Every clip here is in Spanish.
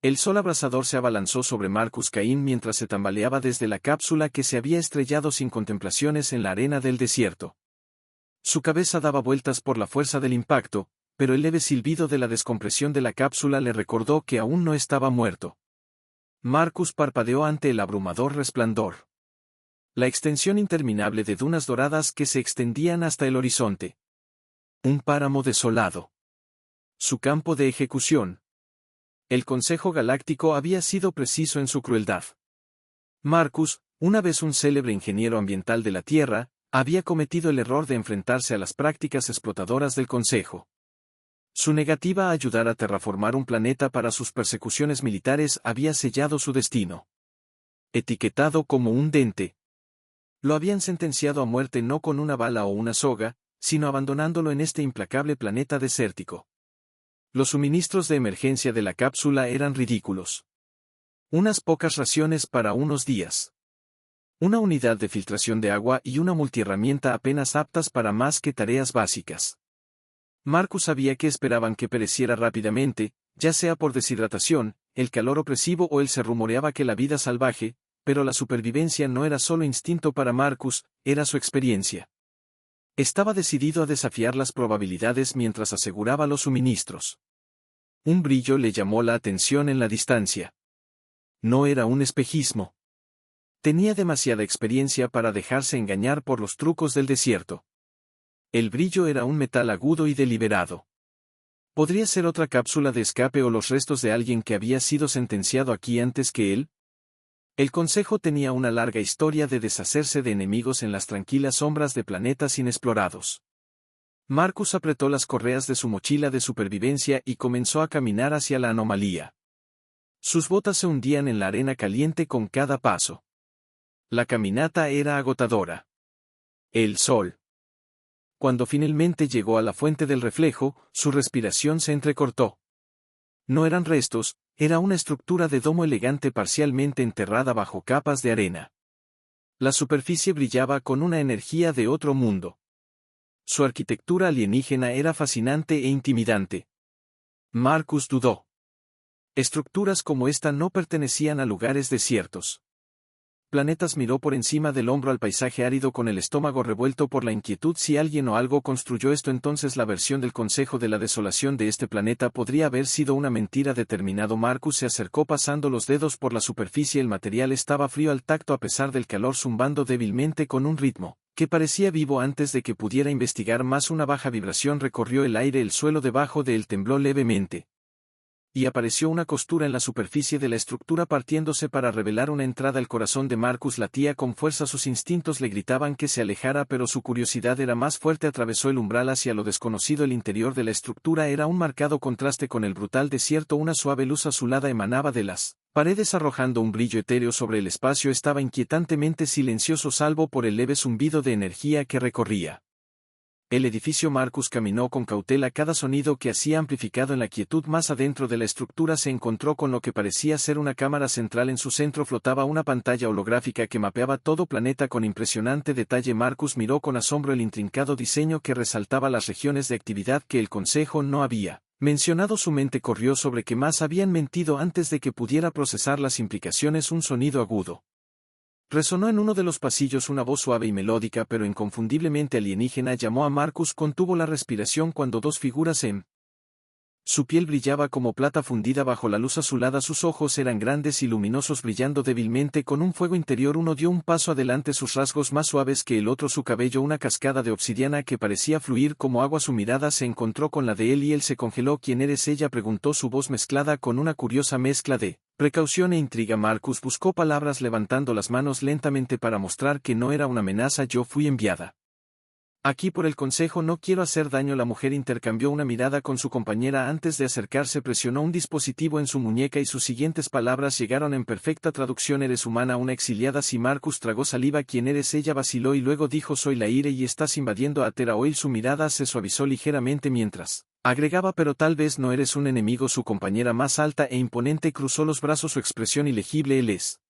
El sol abrasador se abalanzó sobre Marcus Cain mientras se tambaleaba desde la cápsula que se había estrellado sin contemplaciones en la arena del desierto. Su cabeza daba vueltas por la fuerza del impacto, pero el leve silbido de la descompresión de la cápsula le recordó que aún no estaba muerto. Marcus parpadeó ante el abrumador resplandor. La extensión interminable de dunas doradas que se extendían hasta el horizonte. Un páramo desolado. Su campo de ejecución. El Consejo Galáctico había sido preciso en su crueldad. Marcus, una vez un célebre ingeniero ambiental de la Tierra, había cometido el error de enfrentarse a las prácticas explotadoras del Consejo. Su negativa a ayudar a terraformar un planeta para sus persecuciones militares había sellado su destino. Etiquetado como un dente. Lo habían sentenciado a muerte no con una bala o una soga, sino abandonándolo en este implacable planeta desértico. Los suministros de emergencia de la cápsula eran ridículos. Unas pocas raciones para unos días. Una unidad de filtración de agua y una multiherramienta apenas aptas para más que tareas básicas. Marcus sabía que esperaban que pereciera rápidamente, ya sea por deshidratación, el calor opresivo o se rumoreaba que la vida salvaje, pero la supervivencia no era solo instinto para Marcus, era su experiencia. Estaba decidido a desafiar las probabilidades mientras aseguraba los suministros. Un brillo le llamó la atención en la distancia. No era un espejismo. Tenía demasiada experiencia para dejarse engañar por los trucos del desierto. El brillo era un metal agudo y deliberado. ¿Podría ser otra cápsula de escape o los restos de alguien que había sido sentenciado aquí antes que él? El Consejo tenía una larga historia de deshacerse de enemigos en las tranquilas sombras de planetas inexplorados. Marcus apretó las correas de su mochila de supervivencia y comenzó a caminar hacia la anomalía. Sus botas se hundían en la arena caliente con cada paso. La caminata era agotadora. El sol. Cuando finalmente llegó a la fuente del reflejo, su respiración se entrecortó. No eran restos, era una estructura de domo elegante parcialmente enterrada bajo capas de arena. La superficie brillaba con una energía de otro mundo. Su arquitectura alienígena era fascinante e intimidante. Marcus dudó. Estructuras como esta no pertenecían a lugares desiertos. Planetas miró por encima del hombro al paisaje árido con el estómago revuelto por la inquietud. Si alguien o algo construyó esto, entonces la versión del Consejo de la desolación de este planeta podría haber sido una mentira. Determinado, Marcus se acercó pasando los dedos por la superficie. El material estaba frío al tacto a pesar del calor, zumbando débilmente con un ritmo que parecía vivo. Antes de que pudiera investigar más, una baja vibración recorrió el aire. El suelo debajo de él tembló levemente. Y apareció una costura en la superficie de la estructura partiéndose para revelar una entrada. El corazón de Marcus latía con fuerza. Sus instintos le gritaban que se alejara, pero su curiosidad era más fuerte. Atravesó el umbral hacia lo desconocido. El interior de la estructura era un marcado contraste con el brutal desierto. Una suave luz azulada emanaba de las paredes arrojando un brillo etéreo sobre el espacio. Estaba inquietantemente silencioso salvo por el leve zumbido de energía que recorría el edificio. Marcus caminó con cautela. Cada sonido que hacía amplificado en la quietud. Más adentro de la estructura se encontró con lo que parecía ser una cámara central. En su centro flotaba una pantalla holográfica que mapeaba todo planeta con impresionante detalle. Marcus miró con asombro el intrincado diseño que resaltaba las regiones de actividad que el Consejo no había mencionado. Su mente corrió sobre que más habían mentido antes de que pudiera procesar las implicaciones. Un sonido agudo resonó en uno de los pasillos. Una voz suave y melódica pero inconfundiblemente alienígena llamó a Marcus. Contuvo la respiración cuando dos figuras en su piel brillaba como plata fundida bajo la luz azulada. Sus ojos eran grandes y luminosos, brillando débilmente con un fuego interior. Uno dio un paso adelante, sus rasgos más suaves que el otro, su cabello una cascada de obsidiana que parecía fluir como agua. Su mirada se encontró con la de él y él se congeló. ¿Quién eres? Ella preguntó, su voz mezclada con una curiosa mezcla de precaución e intriga. Marcus buscó palabras levantando las manos lentamente para mostrar que no era una amenaza. Yo fui enviada aquí por el Consejo, no quiero hacer daño. La mujer intercambió una mirada con su compañera antes de acercarse. Presionó un dispositivo en su muñeca y sus siguientes palabras llegaron en perfecta traducción. Eres humana, una exiliada. Si Marcus tragó saliva. ¿Quién eres? Ella vaciló y luego dijo, soy la Ire y estás invadiendo a Teraoil. Su mirada se suavizó ligeramente mientras agregaba, pero tal vez no eres un enemigo. Su compañera más alta e imponente cruzó los brazos, su expresión ilegible. Él es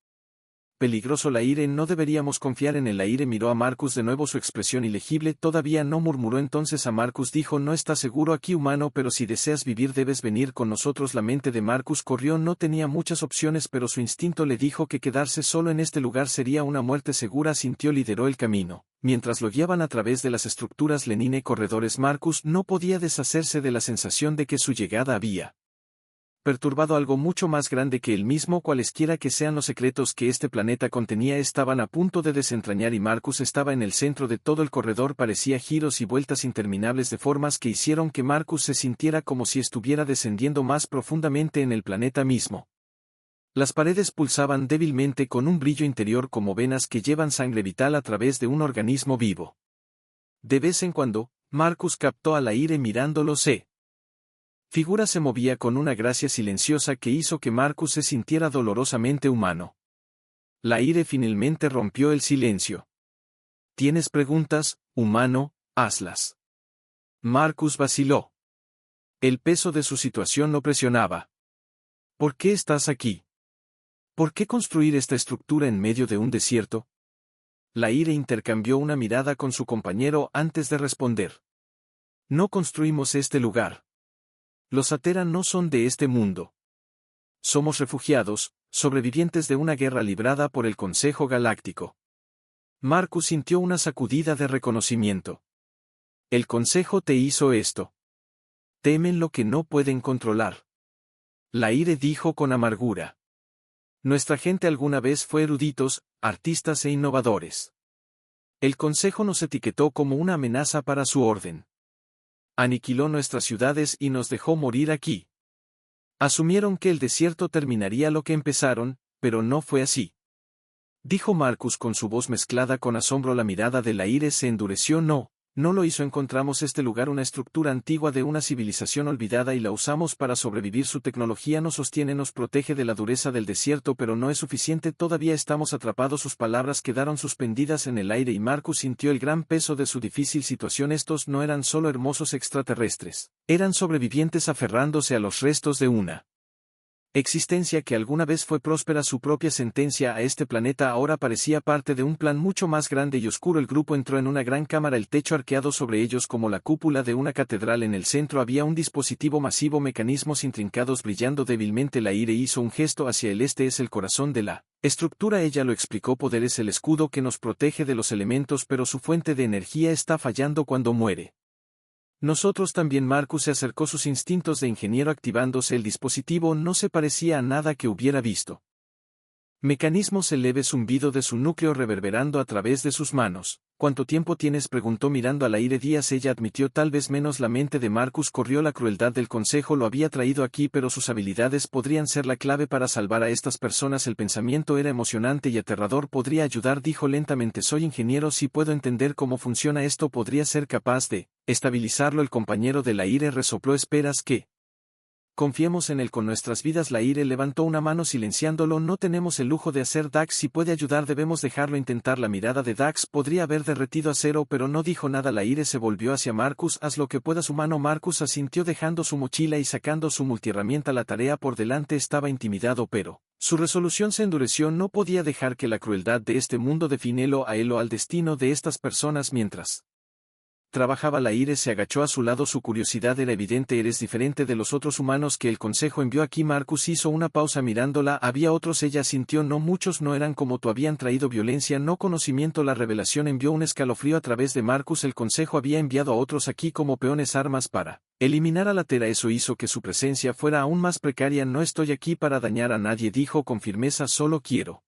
peligroso Laire, no deberíamos confiar en el Laire. Miró a Marcus de nuevo, su expresión ilegible, todavía no murmuró entonces a Marcus. Dijo: no está seguro aquí, humano, pero si deseas vivir debes venir con nosotros. La mente de Marcus corrió, no tenía muchas opciones, pero su instinto le dijo que quedarse solo en este lugar sería una muerte segura. Sintió, lideró el camino. Mientras lo guiaban a través de las estructuras Lenine corredores, Marcus no podía deshacerse de la sensación de que su llegada había perturbado algo mucho más grande que él mismo. Cualesquiera que sean los secretos que este planeta contenía estaban a punto de desentrañar, y Marcus estaba en el centro de todo el corredor. Parecía giros y vueltas interminables de formas que hicieron que Marcus se sintiera como si estuviera descendiendo más profundamente en el planeta mismo. Las paredes pulsaban débilmente con un brillo interior como venas que llevan sangre vital a través de un organismo vivo. De vez en cuando, Marcus captó al Laire mirándolo. Figura se movía con una gracia silenciosa que hizo que Marcus se sintiera dolorosamente humano. Laire finalmente rompió el silencio. ¿Tienes preguntas, humano? Hazlas. Marcus vaciló. El peso de su situación lo presionaba. ¿Por qué estás aquí? ¿Por qué construir esta estructura en medio de un desierto? Laire intercambió una mirada con su compañero antes de responder. No construimos este lugar. Los Atera no son de este mundo. Somos refugiados, sobrevivientes de una guerra librada por el Consejo Galáctico. Marcus sintió una sacudida de reconocimiento. El Consejo te hizo esto. Temen lo que no pueden controlar. Laire dijo con amargura. Nuestra gente alguna vez fue eruditos, artistas e innovadores. El Consejo nos etiquetó como una amenaza para su orden. Aniquiló nuestras ciudades y nos dejó morir aquí. Asumieron que el desierto terminaría lo que empezaron, pero no fue así. Dijo Marcus con su voz mezclada con asombro. La mirada de Laire se endureció. No lo hizo. Encontramos este lugar, una estructura antigua de una civilización olvidada, y la usamos para sobrevivir. Su tecnología nos sostiene, nos protege de la dureza del desierto, pero no es suficiente. Todavía estamos atrapados. Sus palabras quedaron suspendidas en el aire y Marcus sintió el gran peso de su difícil situación. Estos no eran solo hermosos extraterrestres, eran sobrevivientes aferrándose a los restos de una existencia que alguna vez fue próspera. Su propia sentencia a este planeta ahora parecía parte de un plan mucho más grande y oscuro. El grupo entró en una gran cámara, el techo arqueado sobre ellos como la cúpula de una catedral. En el centro había un dispositivo masivo, mecanismos intrincados brillando débilmente. Laire hizo un gesto hacia el este. Es el corazón de la estructura, ella lo explicó. Poder es el escudo que nos protege de los elementos, pero su fuente de energía está fallando cuando muere. Nosotros también. Marcus se acercó, sus instintos de ingeniero activándose. El dispositivo no se parecía a nada que hubiera visto. Mecanismos, el leve zumbido de su núcleo reverberando a través de sus manos. ¿Cuánto tiempo tienes?, preguntó mirando a Laire. Días, ella admitió. Tal vez menos. La mente de Marcus corrió. La crueldad del Consejo lo había traído aquí, pero sus habilidades podrían ser la clave para salvar a estas personas. El pensamiento era emocionante y aterrador. Podría ayudar, dijo lentamente. Soy ingeniero, si puedo entender cómo funciona esto, podría ser capaz de estabilizarlo. El compañero de Laire resopló. ¿Esperas que confiemos en él con nuestras vidas? Laire levantó una mano silenciándolo. No tenemos el lujo de hacer. Dax, si puede ayudar debemos dejarlo intentar. La mirada de Dax podría haber derretido acero, pero no dijo nada. Laire se volvió hacia Marcus. Haz lo que puedas, humano. Marcus asintió dejando su mochila y sacando su multiherramienta. La tarea por delante estaba intimidado, pero su resolución se endureció. No podía dejar que la crueldad de este mundo definiera a él o al destino de estas personas. Mientras trabajaba, Laire se agachó a su lado. Su curiosidad era evidente. Eres diferente de los otros humanos que el Consejo envió aquí. Marcus hizo una pausa mirándola. Había otros, ella sintió. No muchos, no eran como tú. Habían traído violencia, no conocimiento. La revelación envió un escalofrío a través de Marcus. El Consejo había enviado a otros aquí como peones, armas para eliminar a la Tera. Eso hizo que su presencia fuera aún más precaria. No estoy aquí para dañar a nadie, dijo con firmeza. Solo quiero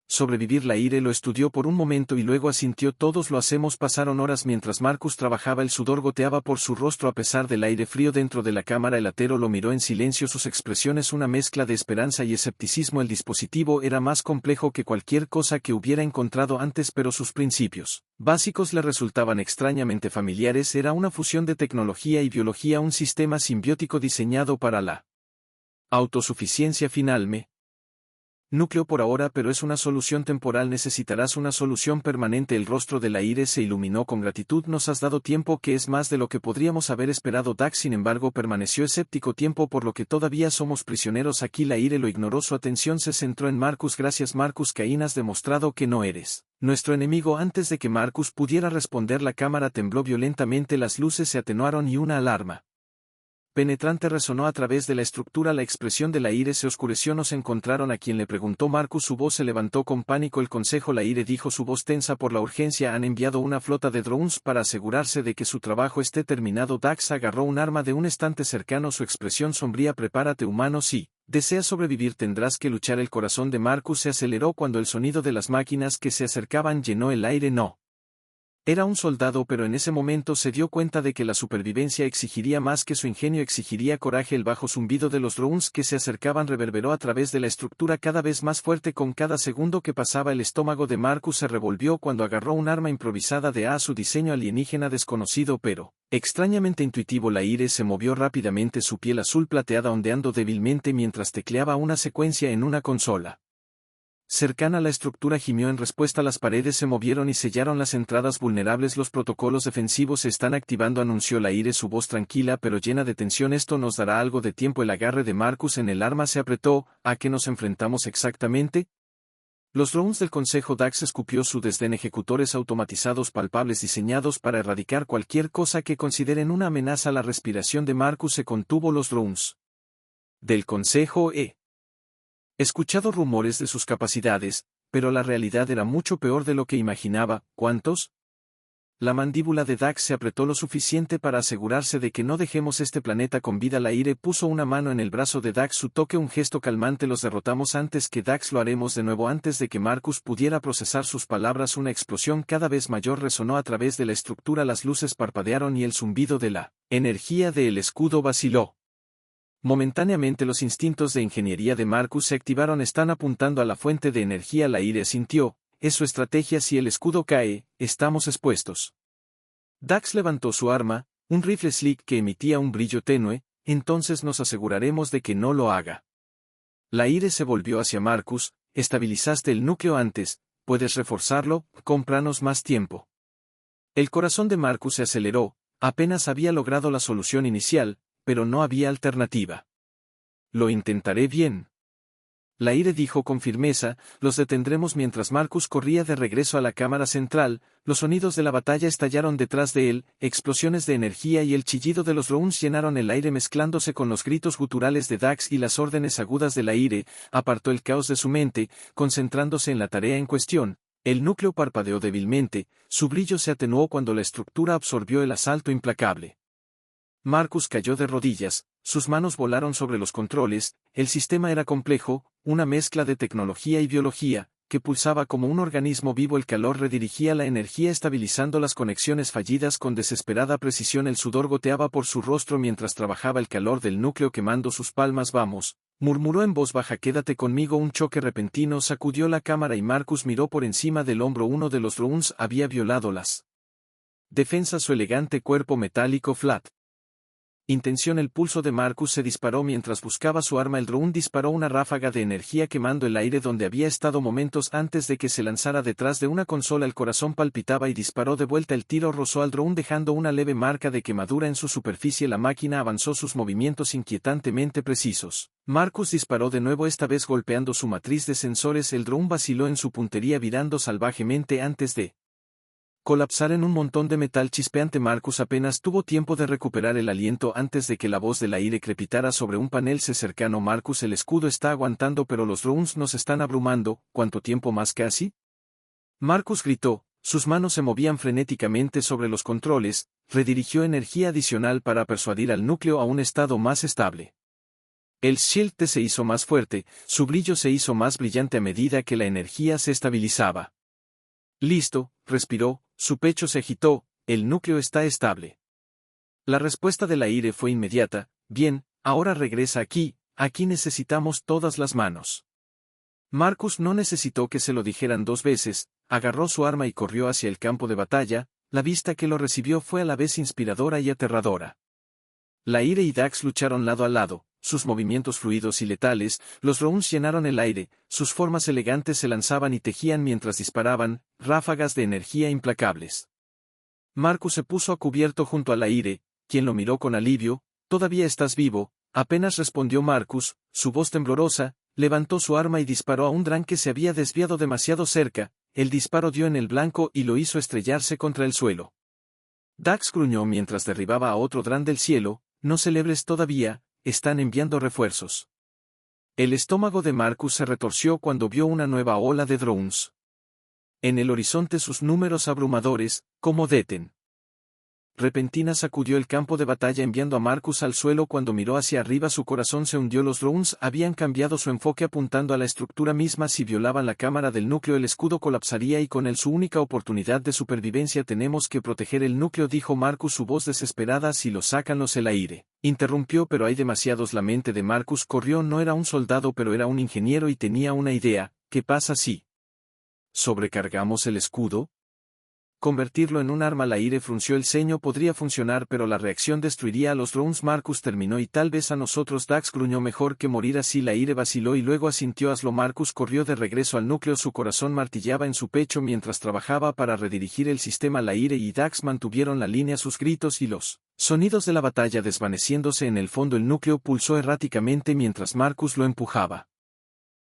sobrevivir. Laire lo estudió por un momento y luego asintió. Todos lo hacemos. Pasaron horas mientras Marcus trabajaba. El sudor goteaba por su rostro a pesar del aire frío dentro de la cámara. El Atero lo miró en silencio, sus expresiones una mezcla de esperanza y escepticismo. El dispositivo era más complejo que cualquier cosa que hubiera encontrado antes, pero sus principios básicos le resultaban extrañamente familiares. Era una fusión de tecnología y biología, un sistema simbiótico diseñado para la autosuficiencia final. núcleo por ahora, pero es una solución temporal, necesitarás una solución permanente. El rostro de Laire se iluminó con gratitud. Nos has dado tiempo, que es más de lo que podríamos haber esperado. Dax, sin embargo, permaneció escéptico. Tiempo por lo que todavía somos prisioneros aquí. Laire lo ignoró. Su atención se centró en Marcus. Gracias, Marcus. Caín, has demostrado que no eres nuestro enemigo. Antes de que Marcus pudiera responder, la cámara tembló violentamente, las luces se atenuaron y una alarma penetrante resonó a través de la estructura. La expresión de Laire se oscureció. ¿Nos encontraron a quien?, le preguntó Marcus. Su voz se levantó con pánico. El consejo, Laire dijo, su voz tensa por la urgencia. Han enviado una flota de drones para asegurarse de que su trabajo esté terminado. Dax agarró un arma de un estante cercano, su expresión sombría. Prepárate, humano, si deseas sobrevivir tendrás que luchar. El corazón de Marcus se aceleró cuando el sonido de las máquinas que se acercaban llenó el aire. No era un soldado, pero en ese momento se dio cuenta de que la supervivencia exigiría más que su ingenio, exigiría coraje. El bajo zumbido de los drones que se acercaban reverberó a través de la estructura, cada vez más fuerte con cada segundo que pasaba. El estómago de Marcus se revolvió cuando agarró un arma improvisada de su diseño alienígena desconocido pero extrañamente intuitivo. Laire se movió rápidamente, su piel azul plateada ondeando débilmente mientras tecleaba una secuencia en una consola cercana a la estructura. Gimió en respuesta. Las paredes se movieron y sellaron las entradas vulnerables. Los protocolos defensivos se están activando, anunció Laire, su voz tranquila pero llena de tensión. Esto nos dará algo de tiempo. El agarre de Marcus en el arma se apretó. ¿A qué nos enfrentamos exactamente? Los drones del Consejo. Dax escupió su desdén. Ejecutores automatizados palpables diseñados para erradicar cualquier cosa que consideren una amenaza. La respiración de Marcus se contuvo. Los drones del Consejo escuchado rumores de sus capacidades, pero la realidad era mucho peor de lo que imaginaba. ¿Cuántos? La mandíbula de Dax se apretó lo suficiente para asegurarse de que no dejemos este planeta con vida. Laire puso una mano en el brazo de Dax, su toque un gesto calmante. Los derrotamos antes que Dax. Lo haremos de nuevo. Antes de que Marcus pudiera procesar sus palabras, una explosión cada vez mayor resonó a través de la estructura. Las luces parpadearon y el zumbido de la energía del escudo vaciló. Momentáneamente los instintos de ingeniería de Marcus se activaron. Están apuntando a la fuente de energía. Laire sintió, es su estrategia. Si el escudo cae, estamos expuestos. Dax levantó su arma, un rifle Slick que emitía un brillo tenue. Entonces nos aseguraremos de que no lo haga. Laire se volvió hacia Marcus. Estabilizaste el núcleo antes, puedes reforzarlo, cómpranos más tiempo. El corazón de Marcus se aceleró. Apenas había logrado la solución inicial, pero no había alternativa. Lo intentaré bien. Laire dijo con firmeza. Los detendremos. Mientras Marcus corría de regreso a la cámara central, los sonidos de la batalla estallaron detrás de él, explosiones de energía y el chillido de los drones llenaron el aire mezclándose con los gritos guturales de Dax y las órdenes agudas de Laire. Apartó el caos de su mente, concentrándose en la tarea en cuestión. El núcleo parpadeó débilmente, su brillo se atenuó cuando la estructura absorbió el asalto implacable. Marcus cayó de rodillas, sus manos volaron sobre los controles. El sistema era complejo, una mezcla de tecnología y biología, que pulsaba como un organismo vivo. El calor redirigía la energía estabilizando las conexiones fallidas con desesperada precisión. El sudor goteaba por su rostro mientras trabajaba, el calor del núcleo quemando sus palmas. Vamos, murmuró en voz baja, quédate conmigo. Un choque repentino sacudió la cámara y Marcus miró por encima del hombro. Uno de los drones había violado las defensas, su elegante cuerpo metálico flat intención. El pulso de Marcus se disparó mientras buscaba su arma. El drone disparó una ráfaga de energía quemando el aire donde había estado momentos antes de que se lanzara detrás de una consola. El corazón palpitaba y disparó de vuelta. El tiro rozó al drone dejando una leve marca de quemadura en su superficie. La máquina avanzó, sus movimientos inquietantemente precisos. Marcus disparó de nuevo, esta vez golpeando su matriz de sensores. El drone vaciló en su puntería virando salvajemente antes de colapsar en un montón de metal chispeante. Marcus apenas tuvo tiempo de recuperar el aliento antes de que la voz de Laire crepitara sobre un panel cercano. Marcus, el escudo está aguantando pero los drones nos están abrumando. ¿Cuánto tiempo más casi? Marcus gritó, sus manos se movían frenéticamente sobre los controles, redirigió energía adicional para persuadir al núcleo a un estado más estable. El shield se hizo más fuerte, su brillo se hizo más brillante a medida que la energía se estabilizaba. Listo, respiró, su pecho se agitó, el núcleo está estable. La respuesta de Laire fue inmediata, bien, ahora regresa aquí necesitamos todas las manos. Marcus no necesitó que se lo dijeran dos veces, agarró su arma y corrió hacia el campo de batalla. La vista que lo recibió fue a la vez inspiradora y aterradora. Laire y Dax lucharon lado a lado, sus movimientos fluidos y letales, los drones llenaron el aire, sus formas elegantes se lanzaban y tejían mientras disparaban, ráfagas de energía implacables. Marcus se puso a cubierto junto al aire, quien lo miró con alivio. «¿Todavía estás vivo?», apenas respondió Marcus, su voz temblorosa, levantó su arma y disparó a un dron que se había desviado demasiado cerca. El disparo dio en el blanco y lo hizo estrellarse contra el suelo. Dax gruñó mientras derribaba a otro dron del cielo. «No celebres todavía, están enviando refuerzos». El estómago de Marcus se retorció cuando vio una nueva ola de drones. En el horizonte sus números abrumadores, como Deten. Repentina sacudió el campo de batalla enviando a Marcus al suelo. Cuando miró hacia arriba su corazón se hundió. Los drones habían cambiado su enfoque apuntando a la estructura misma. Si violaban la cámara del núcleo el escudo colapsaría y con él su única oportunidad de supervivencia. «Tenemos que proteger el núcleo», dijo Marcus, su voz desesperada. «Si lo sacan los el aire». Interrumpió, pero hay demasiados. La mente de Marcus corrió. No era un soldado pero era un ingeniero y tenía una idea. ¿Qué pasa si sobrecargamos el escudo? Convertirlo en un arma. La aire frunció el ceño. Podría funcionar pero la reacción destruiría a los drones. Marcus terminó y tal vez a nosotros. Dax gruñó. «Mejor que morir así». La aire vaciló y luego asintió. «Hazlo». Marcus corrió de regreso al núcleo. Su corazón martillaba en su pecho mientras trabajaba para redirigir el sistema. La aire y Dax mantuvieron la línea. Sus gritos y los sonidos de la batalla desvaneciéndose en el fondo. El núcleo pulsó erráticamente mientras Marcus lo empujaba.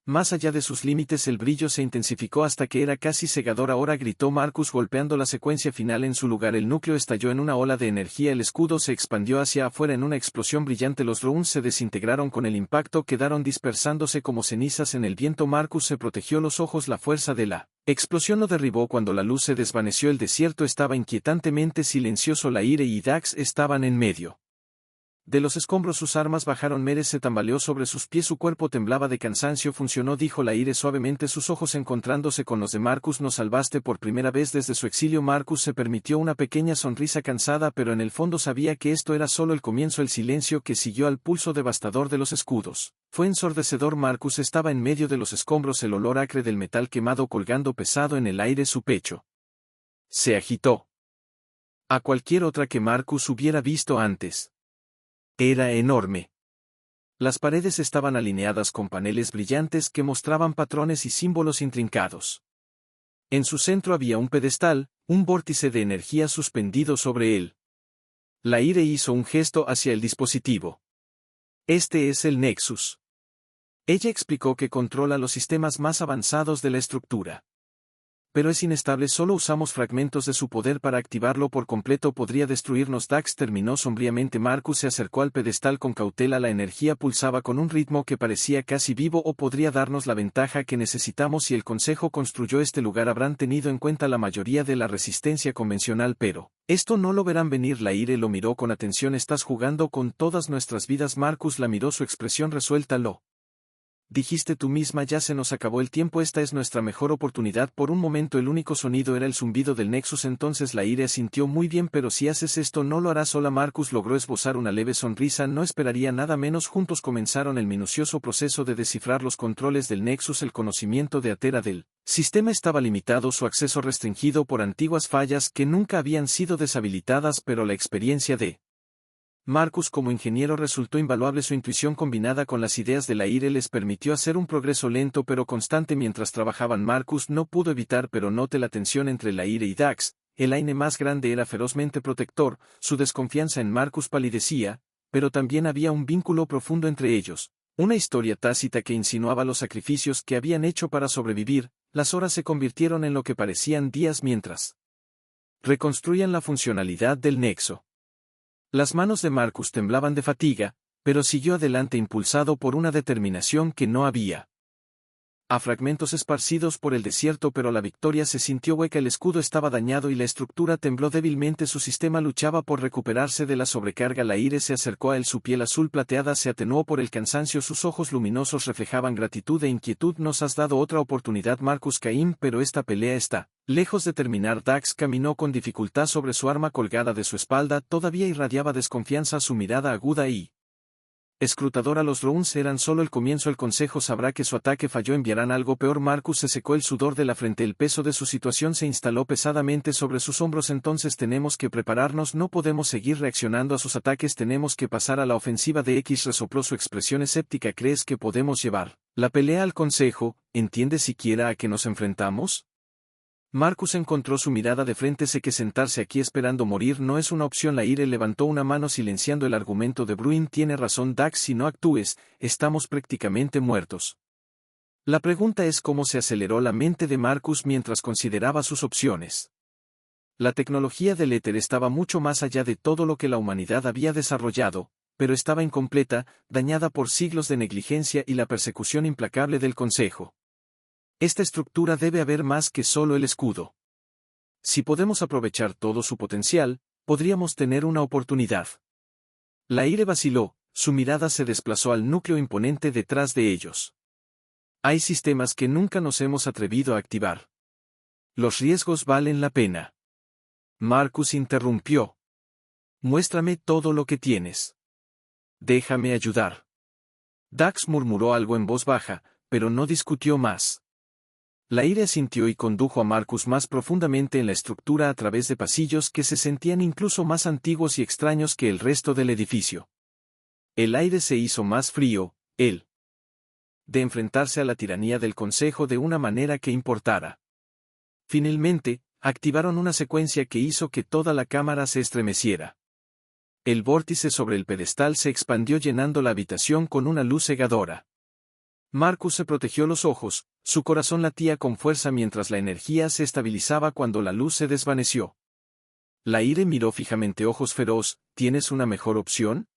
Más allá de sus límites el brillo se intensificó hasta que era casi cegador. «Ahora», gritó Marcus golpeando la secuencia final en su lugar. El núcleo estalló en una ola de energía. El escudo se expandió hacia afuera en una explosión brillante. Los drones se desintegraron con el impacto. Quedaron dispersándose como cenizas en el viento. Marcus se protegió los ojos. La fuerza de la explosión lo derribó cuando la luz se desvaneció. El desierto estaba inquietantemente silencioso. La aire y Dax estaban en medio de los escombros. Sus armas bajaron. Meres se tambaleó sobre sus pies. Su cuerpo temblaba de cansancio. «Funcionó», dijo la aire suavemente, sus ojos encontrándose con los de Marcus. «Nos salvaste por primera vez desde su exilio». Marcus se permitió una pequeña sonrisa cansada pero en el fondo sabía que esto era solo el comienzo. El silencio que siguió al pulso devastador de los escudos fue ensordecedor. Marcus estaba en medio de los escombros, el olor acre del metal quemado colgando pesado en el aire. Su pecho se agitó. A cualquier otra que Marcus hubiera visto antes. Era enorme. Las paredes estaban alineadas con paneles brillantes que mostraban patrones y símbolos intrincados. En su centro había un pedestal, un vórtice de energía suspendido sobre él. La aire hizo un gesto hacia el dispositivo. «Este es el Nexus». Ella explicó que controla los sistemas más avanzados de la estructura. «Pero es inestable, solo usamos fragmentos de su poder para activarlo por completo. Podría destruirnos». Dax terminó sombríamente. Marcus se acercó al pedestal con cautela. La energía pulsaba con un ritmo que parecía casi vivo. «O podría darnos la ventaja que necesitamos si el Consejo construyó este lugar. Habrán tenido en cuenta la mayoría de la resistencia convencional pero esto no lo verán venir». La aire lo miró con atención. «Estás jugando con todas nuestras vidas». Marcus la miró, su expresión resuelta. «Lo dijiste tú misma, ya se nos acabó el tiempo. Esta es nuestra mejor oportunidad». Por un momento el único sonido era el zumbido del Nexus. Entonces la aire asintió. «Muy bien, pero si haces esto no lo harás sola». Marcus logró esbozar una leve sonrisa. «No esperaría nada menos». Juntos comenzaron el minucioso proceso de descifrar los controles del Nexus. El conocimiento de Atera del sistema estaba limitado, su acceso restringido por antiguas fallas que nunca habían sido deshabilitadas, pero la experiencia de Marcus como ingeniero resultó invaluable. Su intuición combinada con las ideas de la aire les permitió hacer un progreso lento pero constante mientras trabajaban. Marcus no pudo evitar pero noté la tensión entre la aire y Dax. El aire más grande era ferozmente protector, su desconfianza en Marcus palidecía, pero también había un vínculo profundo entre ellos. Una historia tácita que insinuaba los sacrificios que habían hecho para sobrevivir. Las horas se convirtieron en lo que parecían días mientras reconstruían la funcionalidad del nexo. Las manos de Marcus temblaban de fatiga, pero siguió adelante impulsado por una determinación que no había a fragmentos esparcidos por el desierto, pero la victoria se sintió hueca. El escudo estaba dañado y la estructura tembló débilmente. Su sistema luchaba por recuperarse de la sobrecarga. La aire se acercó a él, su piel azul plateada se atenuó por el cansancio, sus ojos luminosos reflejaban gratitud e inquietud. «Nos has dado otra oportunidad, Marcus Caín, pero esta pelea está lejos de terminar». Dax caminó con dificultad sobre su arma colgada de su espalda, todavía irradiaba desconfianza. Su mirada aguda y Escrutadora, los drones eran solo el comienzo. El consejo sabrá que su ataque falló. Enviarán algo peor. Marcus se secó el sudor de la frente. El peso de su situación se instaló pesadamente sobre sus hombros. Entonces tenemos que prepararnos. No podemos seguir reaccionando a sus ataques. Tenemos que pasar a la ofensiva. DX resopló su expresión escéptica. ¿Crees que podemos llevar la pelea al consejo? ¿Entiendes siquiera a qué nos enfrentamos? Marcus encontró su mirada de frente. Sé que sentarse aquí esperando morir no es una opción. Laire levantó una mano silenciando el argumento de Bruin. Tiene razón Dax, si no actúes, estamos prácticamente muertos. La pregunta es cómo se aceleró la mente de Marcus mientras consideraba sus opciones. La tecnología del éter estaba mucho más allá de todo lo que la humanidad había desarrollado, pero estaba incompleta, dañada por siglos de negligencia y la persecución implacable del Consejo. Esta estructura debe haber más que solo el escudo. Si podemos aprovechar todo su potencial, podríamos tener una oportunidad. Laire vaciló, su mirada se desplazó al núcleo imponente detrás de ellos. Hay sistemas que nunca nos hemos atrevido a activar. Los riesgos valen la pena. Marcus interrumpió. Muéstrame todo lo que tienes. Déjame ayudar. Dax murmuró algo en voz baja, pero no discutió más. Laire asintió y condujo a Marcus más profundamente en la estructura a través de pasillos que se sentían incluso más antiguos y extraños que el resto del edificio. El aire se hizo más frío, de enfrentarse a la tiranía del Consejo de una manera que importara. Finalmente, activaron una secuencia que hizo que toda la cámara se estremeciera. El vórtice sobre el pedestal se expandió llenando la habitación con una luz cegadora. Marcus se protegió los ojos, su corazón latía con fuerza mientras la energía se estabilizaba cuando la luz se desvaneció. Laire miró fijamente, ojos feroz. ¿Tienes una mejor opción?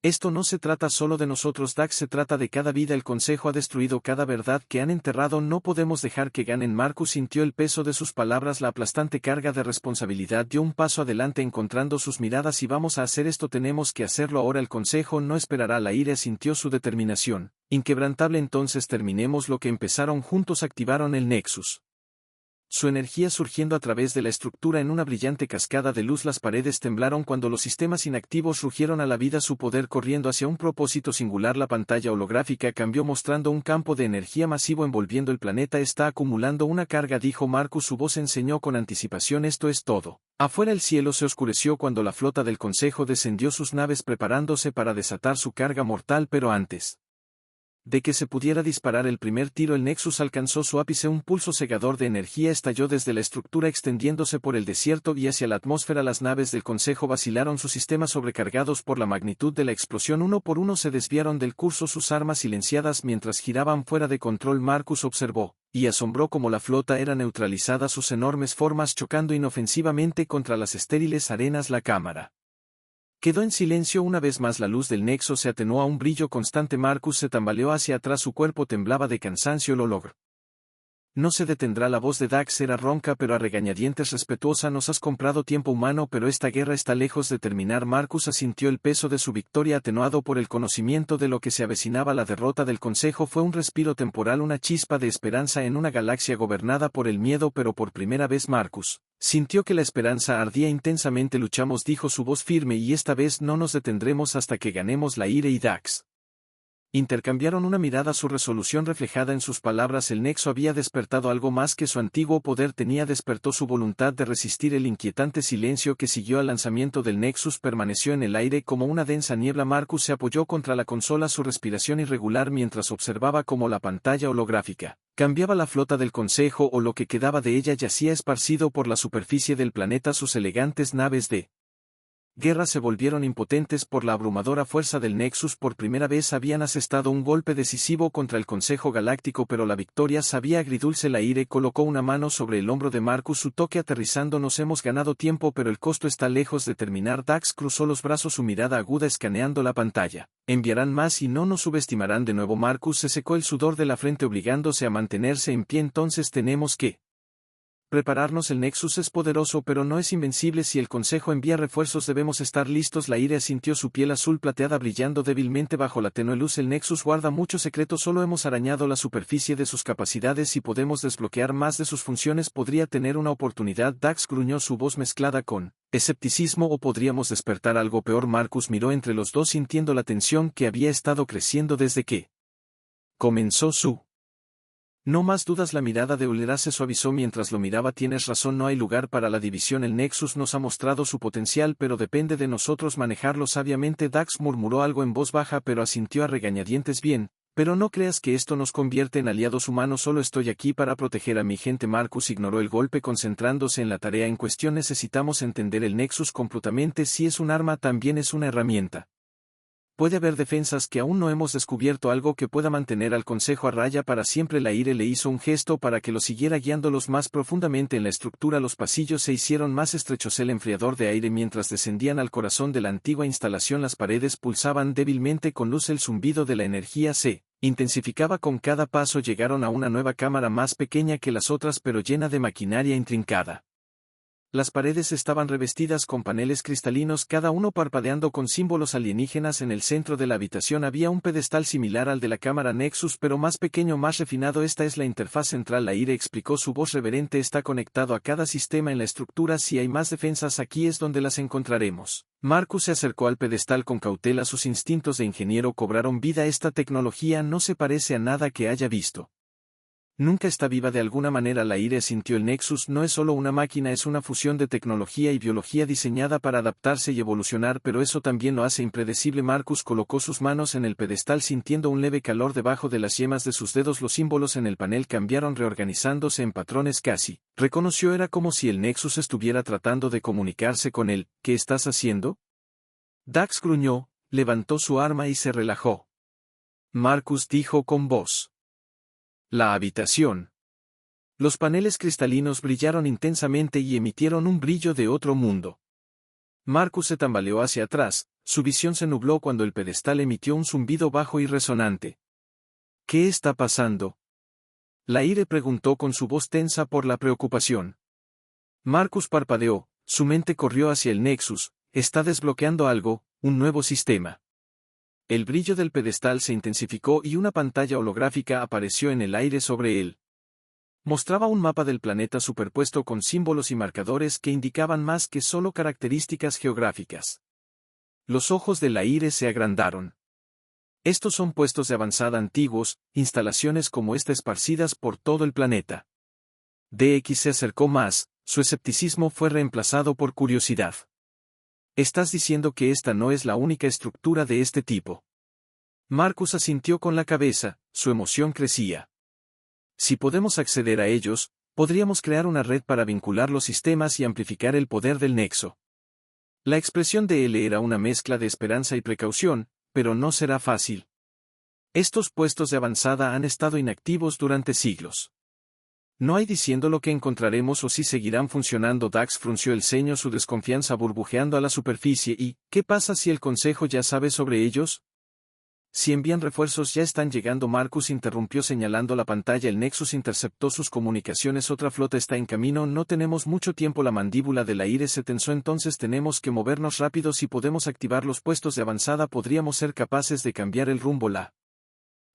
Esto no se trata solo de nosotros Dax, se trata de cada vida. El Consejo ha destruido cada verdad que han enterrado. No podemos dejar que ganen. Marcus sintió el peso de sus palabras, la aplastante carga de responsabilidad. Dio un paso adelante encontrando sus miradas. Y vamos a hacer esto, tenemos que hacerlo ahora. El Consejo no esperará. Laire sintió su determinación, inquebrantable. Entonces terminemos lo que empezaron juntos. Activaron el Nexus. Su energía surgiendo a través de la estructura en una brillante cascada de luz. Las paredes temblaron cuando los sistemas inactivos rugieron a la vida, su poder corriendo hacia un propósito singular. La pantalla holográfica cambió mostrando un campo de energía masivo envolviendo el planeta. Está acumulando una carga, dijo Marcus, su voz enseñó con anticipación. Esto es todo. Afuera el cielo se oscureció cuando la flota del Consejo descendió sus naves preparándose para desatar su carga mortal, pero antes de que se pudiera disparar el primer tiro, el Nexus alcanzó su ápice. Un pulso cegador de energía estalló desde la estructura extendiéndose por el desierto y hacia la atmósfera. Las naves del Consejo vacilaron, sus sistemas sobrecargados por la magnitud de la explosión. Uno por uno se desviaron del curso, sus armas silenciadas mientras giraban fuera de control. Marcus observó, y asombró cómo la flota era neutralizada, sus enormes formas chocando inofensivamente contra las estériles arenas. La cámara quedó en silencio una vez más. La luz del nexo se atenuó a un brillo constante. Marcus se tambaleó hacia atrás, su cuerpo temblaba de cansancio. Lo logró. No se detendrá. La voz de Dax era ronca pero a regañadientes respetuosa. Nos has comprado tiempo humano, pero esta guerra está lejos de terminar. Marcus asintió, el peso de su victoria atenuado por el conocimiento de lo que se avecinaba. La derrota del Consejo fue un respiro temporal, una chispa de esperanza en una galaxia gobernada por el miedo, pero por primera vez Marcus sintió que la esperanza ardía intensamente. Luchamos, dijo su voz firme, y esta vez no nos detendremos hasta que ganemos. Laire y Dax intercambiaron una mirada, su resolución reflejada en sus palabras. El nexo había despertado algo más que su antiguo poder tenía, despertó su voluntad de resistir. El inquietante silencio que siguió al lanzamiento del Nexus permaneció en el aire como una densa niebla. Marcus se apoyó contra la consola, su respiración irregular mientras observaba cómo la pantalla holográfica cambiaba. La flota del Consejo, o lo que quedaba de ella, yacía esparcido por la superficie del planeta. Sus elegantes naves de guerra se volvieron impotentes por la abrumadora fuerza del Nexus. Por primera vez habían asestado un golpe decisivo contra el Consejo Galáctico, pero la victoria sabía agridulce. Laire colocó una mano sobre el hombro de Marcus, su toque aterrizando. Nos hemos ganado tiempo, pero el costo está lejos de terminar. Dax cruzó los brazos, su mirada aguda escaneando la pantalla. Enviarán más y no nos subestimarán de nuevo. Marcus se secó el sudor de la frente obligándose a mantenerse en pie. Entonces tenemos que prepararnos. El Nexus es poderoso pero no es invencible. Si el Consejo envía refuerzos debemos estar listos. Laire sintió su piel azul plateada brillando débilmente bajo la tenue luz. El Nexus guarda muchos secretos, solo hemos arañado la superficie de sus capacidades. Si podemos desbloquear más de sus funciones podría tener una oportunidad. Dax gruñó, su voz mezclada con ¿Escepticismo o podríamos despertar algo peor? Marcus miró entre los dos sintiendo la tensión que había estado creciendo desde que comenzó su. No más dudas. La mirada de Ulera se suavizó mientras lo miraba. Tienes razón, no hay lugar para la división. El Nexus nos ha mostrado su potencial, pero depende de nosotros manejarlo sabiamente. Dax murmuró algo en voz baja pero asintió a regañadientes. Bien, pero no creas que esto nos convierte en aliados humanos. Solo estoy aquí para proteger a mi gente. Marcus ignoró el golpe concentrándose en la tarea en cuestión. Necesitamos entender el Nexus completamente. Si es un arma, también es una herramienta. Puede haber defensas que aún no hemos descubierto, algo que pueda mantener al Consejo a raya para siempre. Laire le hizo un gesto para que lo siguiera guiándolos más profundamente en la estructura. Los pasillos se hicieron más estrechos. El enfriador de aire mientras descendían al corazón de la antigua instalación. Las paredes pulsaban débilmente con luz. El zumbido de la energía se intensificaba con cada paso. Llegaron a una nueva cámara más pequeña que las otras pero llena de maquinaria intrincada. Las paredes estaban revestidas con paneles cristalinos, cada uno parpadeando con símbolos alienígenas. En el centro de la habitación había un pedestal similar al de la cámara Nexus, pero más pequeño, más refinado. Esta es la interfaz central. Laire explicó, su voz reverente. Está conectado a cada sistema en la estructura. Si hay más defensas, aquí es donde las encontraremos. Marcus se acercó al pedestal con cautela. Sus instintos de ingeniero cobraron vida. Esta tecnología no se parece a nada que haya visto. Nunca está viva de alguna manera. Laire sintió. El Nexus no es solo una máquina, es una fusión de tecnología y biología diseñada para adaptarse y evolucionar, pero eso también lo hace impredecible. Marcus colocó sus manos en el pedestal sintiendo un leve calor debajo de las yemas de sus dedos. Los símbolos en el panel cambiaron reorganizándose en patrones casi. Reconoció, era como si el Nexus estuviera tratando de comunicarse con él. ¿Qué estás haciendo? Dax gruñó, levantó su arma y se relajó. Marcus dijo con voz. La habitación. Los paneles cristalinos brillaron intensamente y emitieron un brillo de otro mundo. Marcus se tambaleó hacia atrás, su visión se nubló cuando el pedestal emitió un zumbido bajo y resonante. ¿Qué está pasando? Laire preguntó con su voz tensa por la preocupación. Marcus parpadeó, su mente corrió hacia el Nexus. Está desbloqueando algo, un nuevo sistema. El brillo del pedestal se intensificó y una pantalla holográfica apareció en el aire sobre él. Mostraba un mapa del planeta superpuesto con símbolos y marcadores que indicaban más que solo características geográficas. Los ojos de Laire se agrandaron. Estos son puestos de avanzada antiguos, instalaciones como esta esparcidas por todo el planeta. DX se acercó más, su escepticismo fue reemplazado por curiosidad. ¿Estás diciendo que esta no es la única estructura de este tipo? Marcus asintió con la cabeza, su emoción crecía. Si podemos acceder a ellos, podríamos crear una red para vincular los sistemas y amplificar el poder del nexo. La expresión de él era una mezcla de esperanza y precaución, pero no será fácil. Estos puestos de avanzada han estado inactivos durante siglos. No hay diciendo lo que encontraremos o si seguirán funcionando. Dax frunció el ceño, su desconfianza burbujeando a la superficie. ¿Y qué pasa si el Consejo ya sabe sobre ellos? Si envían refuerzos, ya están llegando. Marcus interrumpió señalando la pantalla. El Nexus interceptó sus comunicaciones. Otra flota está en camino. No tenemos mucho tiempo. La mandíbula de Laire se tensó. Entonces tenemos que movernos rápido. Si podemos activar los puestos de avanzada, podríamos ser capaces de cambiar el rumbo. La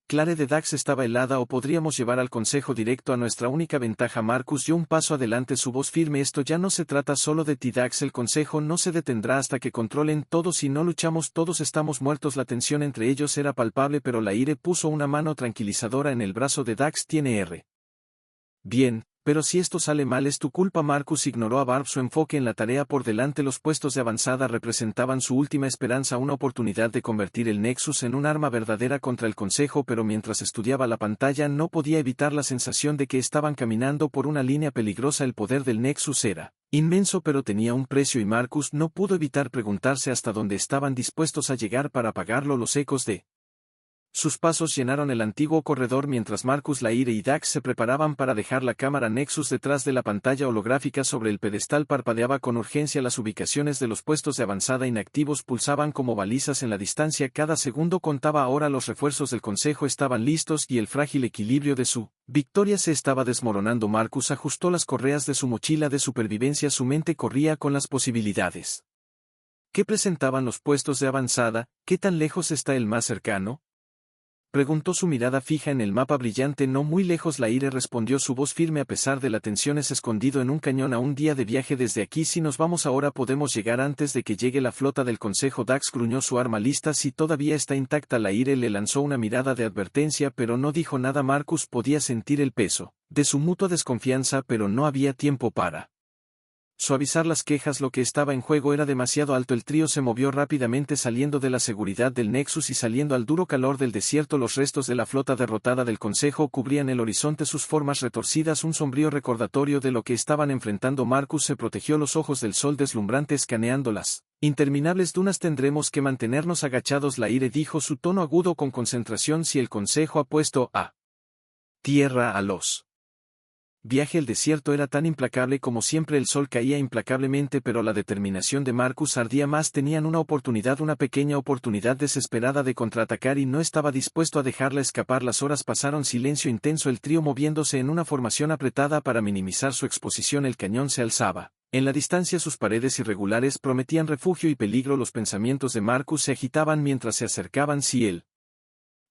clave de Dax estaba helada. ¿O podríamos llevar al Consejo directo a nuestra única ventaja? Marcus dio un paso adelante, su voz firme. Esto ya no se trata solo de ti, Dax. El Consejo no se detendrá hasta que controlen todo. Si no luchamos, todos estamos muertos. La tensión entre ellos era palpable, pero Laire puso una mano tranquilizadora en el brazo de Dax. Tiene R. Bien, pero si esto sale mal es tu culpa. Marcus ignoró a Barb, su enfoque en la tarea por delante. Los puestos de avanzada representaban su última esperanza, una oportunidad de convertir el Nexus en un arma verdadera contra el Consejo, pero mientras estudiaba la pantalla no podía evitar la sensación de que estaban caminando por una línea peligrosa. El poder del Nexus era inmenso, pero tenía un precio y Marcus no pudo evitar preguntarse hasta dónde estaban dispuestos a llegar para pagarlo. Los ecos de sus pasos llenaron el antiguo corredor mientras Marcus, Laire y Dax se preparaban para dejar la cámara Nexus. Detrás de la pantalla holográfica sobre el pedestal parpadeaba con urgencia. Las ubicaciones de los puestos de avanzada inactivos pulsaban como balizas en la distancia. Cada segundo contaba. Ahora los refuerzos del Consejo estaban listos y el frágil equilibrio de su victoria se estaba desmoronando. Marcus ajustó las correas de su mochila de supervivencia. Su mente corría con las posibilidades. ¿Qué presentaban los puestos de avanzada? ¿Qué tan lejos está el más cercano? Preguntó su mirada fija en el mapa brillante no muy lejos. Laire respondió su voz firme a pesar de la tensión. Es escondido en un cañón a un día de viaje desde aquí. Si nos vamos ahora podemos llegar antes de que llegue la flota del Consejo. Dax gruñó su arma lista si todavía está intacta. Laire le lanzó una mirada de advertencia pero no dijo nada. Marcus podía sentir el peso de su mutua desconfianza pero no había tiempo para suavizar las quejas. Lo que estaba en juego era demasiado alto. El trío se movió rápidamente saliendo de la seguridad del Nexus y saliendo al duro calor del desierto. Los restos de la flota derrotada del Consejo cubrían el horizonte, sus formas retorcidas, un sombrío recordatorio de lo que estaban enfrentando. Marcus se protegió los ojos del sol deslumbrante escaneando las interminables dunas. Tendremos que mantenernos agachados. Laire dijo su tono agudo con concentración. Si el Consejo ha puesto a tierra a los viaje el desierto era tan implacable como siempre. El sol caía implacablemente pero la determinación de Marcus ardía más. Tenían una oportunidad, una pequeña oportunidad desesperada de contraatacar y no estaba dispuesto a dejarla escapar. Las horas pasaron, silencio intenso, el trío moviéndose en una formación apretada para minimizar su exposición. El cañón se alzaba. En la distancia sus paredes irregulares prometían refugio y peligro. Los pensamientos de Marcus se agitaban mientras se acercaban. Si él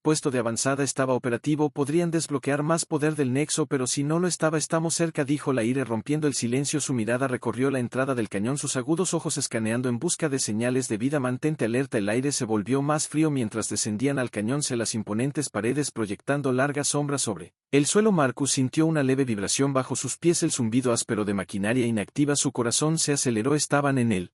puesto de avanzada estaba operativo podrían desbloquear más poder del nexo, pero si no lo estaba estamos cerca, dijo Laire rompiendo el silencio. Su mirada recorrió la entrada del cañón, sus agudos ojos escaneando en busca de señales de vida. Mantente alerta. El aire se volvió más frío mientras descendían al cañón, las imponentes paredes proyectando largas sombras sobre el suelo. Marcus sintió una leve vibración bajo sus pies, el zumbido áspero de maquinaria inactiva. Su corazón se aceleró. Estaban en él.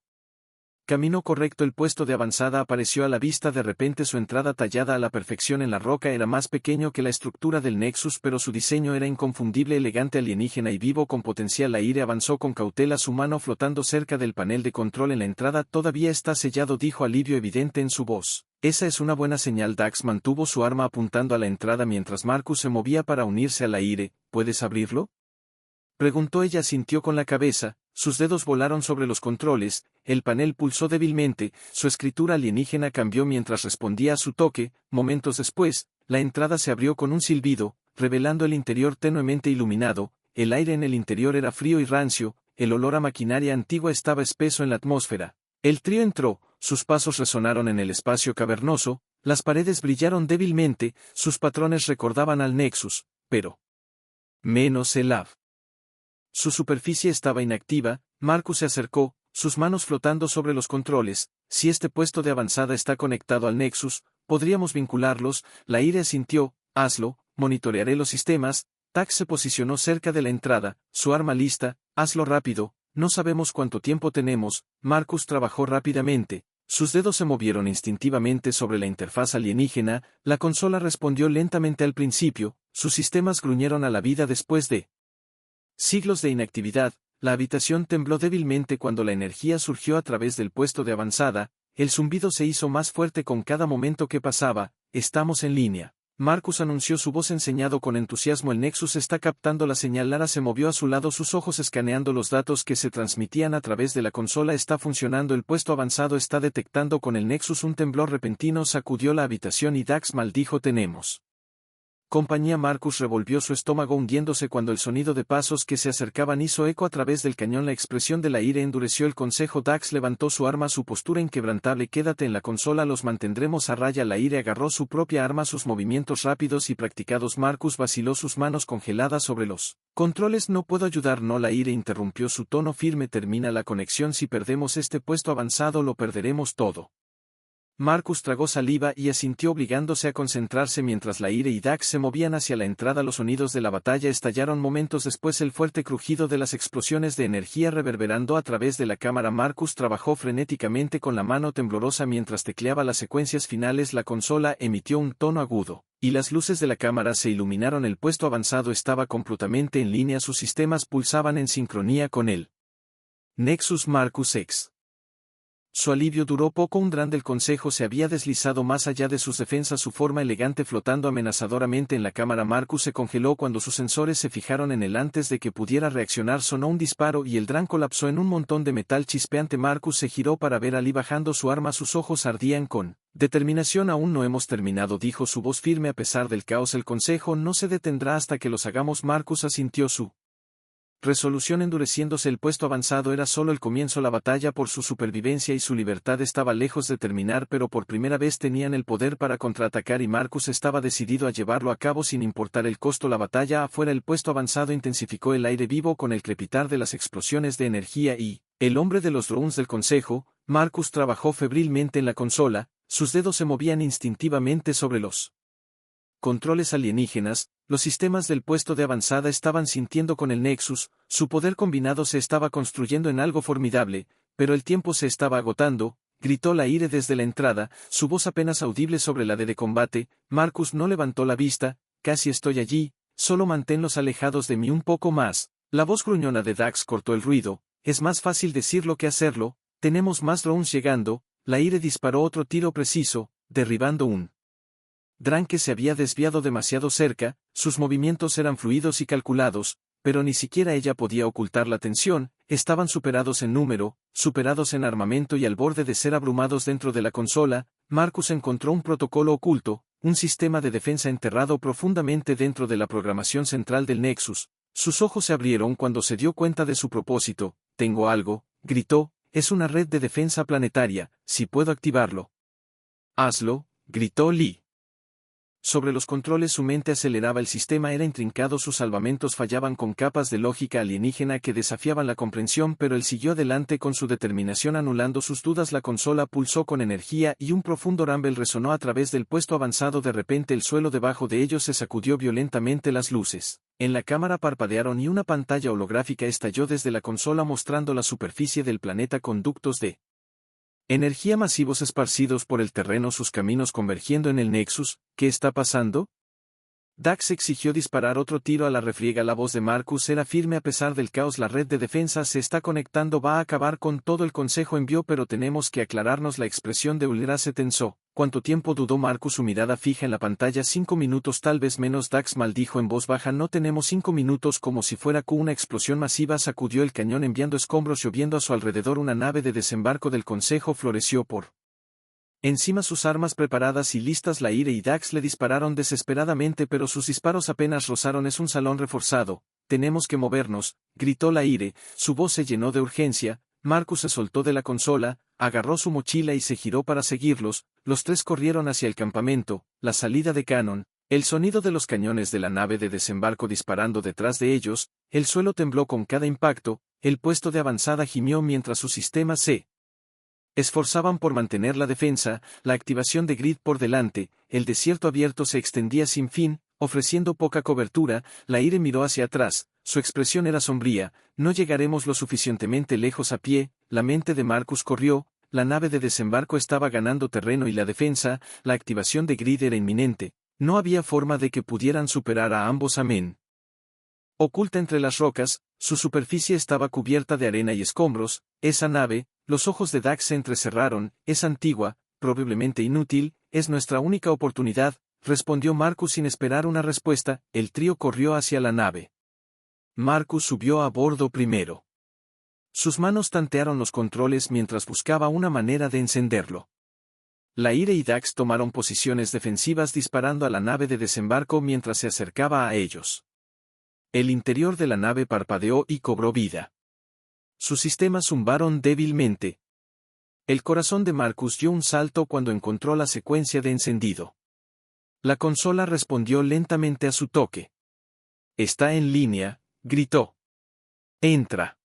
Camino correcto. El puesto de avanzada apareció a la vista de repente. Su entrada tallada a la perfección en la roca era más pequeño que la estructura del Nexus, pero su diseño era inconfundible, elegante, alienígena y vivo con potencial. Laire avanzó con cautela, su mano flotando cerca del panel de control en la entrada. Todavía está sellado, dijo, alivio evidente en su voz. Esa es una buena señal. Dax mantuvo su arma apuntando a la entrada mientras Marcus se movía para unirse a Laire. ¿Puedes abrirlo?, preguntó ella. Sintió con la cabeza. Sus dedos volaron sobre los controles, el panel pulsó débilmente, su escritura alienígena cambió mientras respondía a su toque. Momentos después, la entrada se abrió con un silbido, revelando el interior tenuemente iluminado. El aire en el interior era frío y rancio, el olor a maquinaria antigua estaba espeso en la atmósfera. El trío entró, sus pasos resonaron en el espacio cavernoso, las paredes brillaron débilmente, sus patrones recordaban al Nexus, pero menos el lab. Su superficie estaba inactiva. Marcus se acercó, sus manos flotando sobre los controles. Si este puesto de avanzada está conectado al Nexus, podríamos vincularlos. Laire asintió. Hazlo, monitorearé los sistemas. Dax se posicionó cerca de la entrada, su arma lista. Hazlo rápido, no sabemos cuánto tiempo tenemos. Marcus trabajó rápidamente. Sus dedos se movieron instintivamente sobre la interfaz alienígena. La consola respondió lentamente al principio. Sus sistemas gruñeron a la vida después de siglos de inactividad. La habitación tembló débilmente cuando la energía surgió a través del puesto de avanzada. El zumbido se hizo más fuerte con cada momento que pasaba. Estamos en línea. Marcus anunció, su voz enseñado con entusiasmo. El Nexus está captando la señal. Lara se movió a su lado, sus ojos escaneando los datos que se transmitían a través de la consola. Está funcionando, el puesto avanzado está detectando con el Nexus. Un temblor repentino sacudió la habitación y Dax maldijo. Tenemos compañía. Marcus revolvió su estómago hundiéndose cuando el sonido de pasos que se acercaban hizo eco a través del cañón. La expresión de Laire endureció. El consejo. Dax levantó su arma, su postura inquebrantable. Quédate en la consola, los mantendremos a raya. Laire agarró su propia arma, sus movimientos rápidos y practicados. Marcus vaciló, sus manos congeladas sobre los controles. No puedo ayudar. No, Laire interrumpió, su tono firme. Termina la conexión. Si perdemos este puesto avanzado lo perderemos todo. Marcus tragó saliva y asintió, obligándose a concentrarse mientras Laire y Dax se movían hacia la entrada. Los sonidos de la batalla estallaron momentos después, el fuerte crujido de las explosiones de energía reverberando a través de la cámara. Marcus trabajó frenéticamente con la mano temblorosa mientras tecleaba las secuencias finales. La consola emitió un tono agudo, y las luces de la cámara se iluminaron. El puesto avanzado estaba completamente en línea, sus sistemas pulsaban en sincronía con él. Nexus. Marcus X. Su alivio duró poco. Un dron del consejo se había deslizado más allá de sus defensas, su forma elegante flotando amenazadoramente en la cámara. Marcus se congeló cuando sus sensores se fijaron en él. Antes de que pudiera reaccionar sonó un disparo y el dron colapsó en un montón de metal chispeante. Marcus se giró para ver a Lee bajando su arma, sus ojos ardían con determinación. Aún no hemos terminado, dijo, su voz firme a pesar del caos. El consejo no se detendrá hasta que los hagamos. Marcus asintió, su Resolución endureciéndose. El puesto avanzado era solo el comienzo. La batalla por su supervivencia y su libertad estaba lejos de terminar, pero por primera vez tenían el poder para contraatacar y Marcus estaba decidido a llevarlo a cabo sin importar el costo. La batalla afuera. El puesto avanzado intensificó el aire vivo con el crepitar de las explosiones de energía y, el hombre de los drones del consejo, Marcus trabajó febrilmente en la consola, sus dedos se movían instintivamente sobre los controles alienígenas. Los sistemas del puesto de avanzada estaban sintiendo con el Nexus, su poder combinado se estaba construyendo en algo formidable, pero el tiempo se estaba agotando, gritó Laire desde la entrada, su voz apenas audible sobre la de combate. Marcus no levantó la vista. Casi estoy allí, solo manténlos alejados de mí un poco más. La voz gruñona de Dax cortó el ruido. Es más fácil decirlo que hacerlo, tenemos más drones llegando. Laire disparó otro tiro preciso, derribando un Dran que se había desviado demasiado cerca. Sus movimientos eran fluidos y calculados, pero ni siquiera ella podía ocultar la tensión. Estaban superados en número, superados en armamento y al borde de ser abrumados dentro de la consola. Marcus encontró un protocolo oculto, un sistema de defensa enterrado profundamente dentro de la programación central del Nexus. Sus ojos se abrieron cuando se dio cuenta de su propósito. Tengo algo, gritó, es una red de defensa planetaria, si puedo activarlo. Hazlo, gritó Lee. Sobre los controles su mente aceleraba. El sistema era intrincado, sus salvamentos fallaban con capas de lógica alienígena que desafiaban la comprensión, pero él siguió adelante con su determinación anulando sus dudas. La consola pulsó con energía y un profundo rumble resonó a través del puesto avanzado. De repente el suelo debajo de ellos se sacudió violentamente. Las luces en la cámara parpadearon y una pantalla holográfica estalló desde la consola mostrando la superficie del planeta con ductos de energía masivos esparcidos por el terreno, sus caminos convergiendo en el Nexus. ¿Qué está pasando? Dax exigió disparar otro tiro a la refriega. La voz de Marcus era firme a pesar del caos. La red de defensa se está conectando, va a acabar con todo. El consejo envió, pero tenemos que aclararnos. La expresión de Ulrira se tensó. ¿Cuánto tiempo? Dudó Marcus, su mirada fija en la pantalla. 5 minutos, tal vez menos. Dax maldijo en voz baja. No tenemos 5 minutos. Como si fuera una explosión masiva sacudió el cañón enviando escombros, lloviendo a su alrededor. Una nave de desembarco del consejo floreció por encima, sus armas preparadas y listas. Laire y Dax le dispararon desesperadamente, pero sus disparos apenas rozaron. Es un salón reforzado, tenemos que movernos, gritó Laire, su voz se llenó de urgencia. Marcus se soltó de la consola, agarró su mochila y se giró para seguirlos. Los tres corrieron hacia el campamento, la salida de Cannon, el sonido de los cañones de la nave de desembarco disparando detrás de ellos. El suelo tembló con cada impacto. El puesto de avanzada gimió mientras sus sistemas se esforzaban por mantener la defensa. La activación de grid por delante. El desierto abierto se extendía sin fin, ofreciendo poca cobertura. Laire miró hacia atrás, su expresión era sombría. No llegaremos lo suficientemente lejos a pie. La mente de Marcus corrió. La nave de desembarco estaba ganando terreno y la defensa, la activación de grid era inminente. No había forma de que pudieran superar a ambos. Amén. Oculta entre las rocas, su superficie estaba cubierta de arena y escombros. Esa nave, los ojos de Dax se entrecerraron, es antigua, probablemente inútil, es nuestra única oportunidad, respondió Marcus sin esperar una respuesta. El trío corrió hacia la nave. Marcus subió a bordo primero. Sus manos tantearon los controles mientras buscaba una manera de encenderlo. Laire y Dax tomaron posiciones defensivas disparando a la nave de desembarco mientras se acercaba a ellos. El interior de la nave parpadeó y cobró vida. Sus sistemas zumbaron débilmente. El corazón de Marcus dio un salto cuando encontró la secuencia de encendido. La consola respondió lentamente a su toque. Está en línea, gritó. Entra.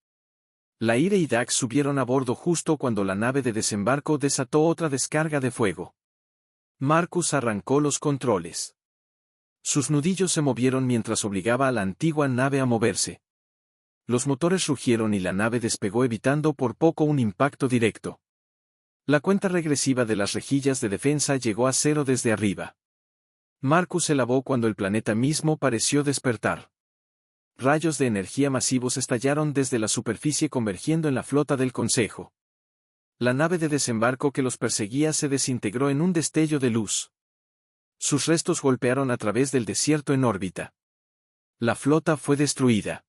Laire y Dax subieron a bordo justo cuando la nave de desembarco desató otra descarga de fuego. Marcus arrancó los controles. Sus nudillos se movieron mientras obligaba a la antigua nave a moverse. Los motores rugieron y la nave despegó evitando por poco un impacto directo. La cuenta regresiva de las rejillas de defensa llegó a 0 desde arriba. Marcus se lavó cuando el planeta mismo pareció despertar. Rayos de energía masivos estallaron desde la superficie convergiendo en la flota del Consejo. La nave de desembarco que los perseguía se desintegró en un destello de luz. Sus restos golpearon a través del desierto en órbita. La flota fue destruida.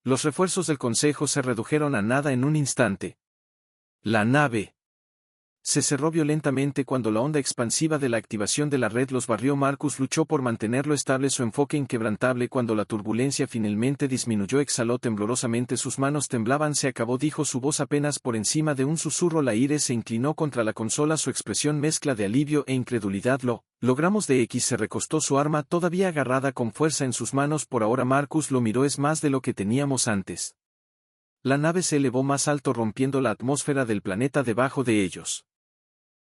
Los refuerzos del Consejo se redujeron a nada en un instante. La nave Se cerró violentamente cuando la onda expansiva de la activación de la red los barrió. Marcus luchó por mantenerlo estable, su enfoque inquebrantable. Cuando la turbulencia finalmente disminuyó, exhaló temblorosamente, sus manos temblaban. Se acabó, dijo, su voz apenas por encima de un susurro. Laire se inclinó contra la consola, su expresión mezcla de alivio e incredulidad. Lo logramos. DX se recostó, su arma todavía agarrada con fuerza en sus manos. Por ahora. Marcus lo miró. Es más de lo que teníamos antes. La nave se elevó más alto, rompiendo la atmósfera del planeta debajo de ellos.